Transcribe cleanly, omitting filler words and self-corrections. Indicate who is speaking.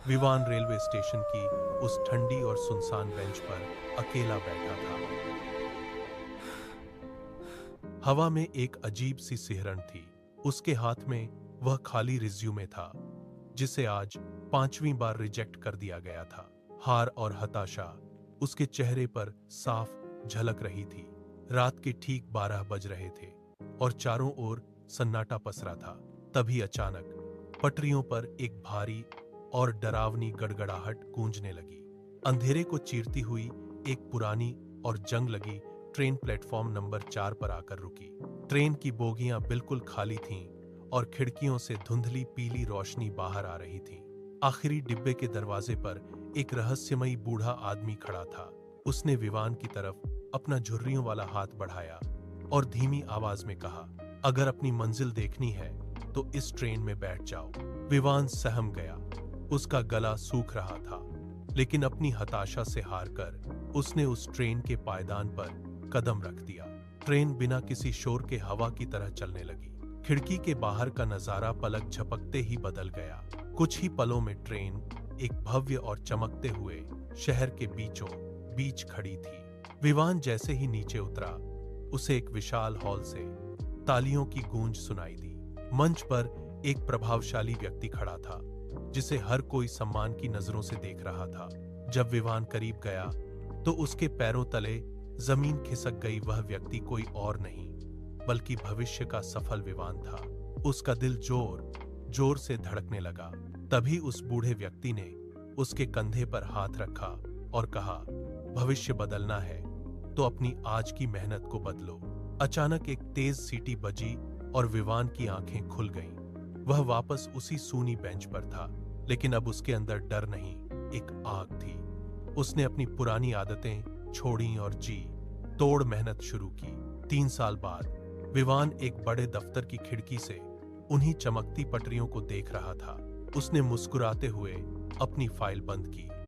Speaker 1: Vivaan railway station की उस ठंडी और सुनसान बेंच पर अकेला बैठा था। हवा में एक अजीब सी सिहरन थी। उसके हाथ में वह खाली रिज्यूमे था जिसे आज 5वीं बार रिजेक्ट कर दिया गया था। हार और हताशा उसके चेहरे पर साफ झलक रही थी। रात के ठीक 12 बज रहे थे और चारों ओर सन्नाटा पसरा था। तभी अचानक पटरियों पर एक भारी और डरावनी गड़गड़ाहट गूंजने लगी। अंधेरे को चीरती हुई एक पुरानी और जंग लगी ट्रेन प्लेटफॉर्म नंबर 4 पर आकर रुकी। ट्रेन की बोगियां बिल्कुल खाली थीं और खिड़कियों से धुंधली पीली रोशनी बाहर आ रही थी। आखिरी डिब्बे के दरवाजे पर एक रहस्यमयी बूढ़ा आदमी खड़ा था। उसने विवान की तरफ अपना झुर्रियों वाला हाथ बढ़ाया और धीमी आवाज में कहा, अगर अपनी मंजिल देखनी है तो इस ट्रेन में बैठ जाओ। विवान सहम गया। उसका गला सूख रहा था, लेकिन अपनी हताशा से हारकर उसने उस ट्रेन के पायदान पर कदम रख दिया। ट्रेन बिना किसी शोर के हवा की तरह चलने लगी। खिड़की के बाहर का नजारा पलक झपकते ही बदल गया। कुछ ही पलों में ट्रेन एक भव्य और चमकते हुए शहर के बीचों बीच खड़ी थी। विवान जैसे ही नीचे उतरा, उसे एक विशाल हॉल से तालियों की गूंज सुनाई दी। मंच पर एक प्रभावशाली व्यक्ति खड़ा था जिसे हर कोई सम्मान की नजरों से देख रहा था। जब विवान करीब गया तो उसके पैरों तले जमीन खिसक गई। वह व्यक्ति कोई और नहीं बल्कि भविष्य का सफल विवान था। उसका दिल जोर जोर से धड़कने लगा। तभी उस बूढ़े व्यक्ति ने उसके कंधे पर हाथ रखा और कहा, भविष्य बदलना है तो अपनी आज की मेहनत को बदलो। अचानक एक तेज सीटी बजी और विवान की आंखें खुल गईं। वह वापस उसी सूनी बेंच पर था, लेकिन अब उसके अंदर डर नहीं, एक आग थी। उसने अपनी पुरानी आदतें छोड़ी और जी तोड़ मेहनत शुरू की। 3 साल बाद विवान एक बड़े दफ्तर की खिड़की से उन्हीं चमकती पटरियों को देख रहा था। उसने मुस्कुराते हुए अपनी फाइल बंद की।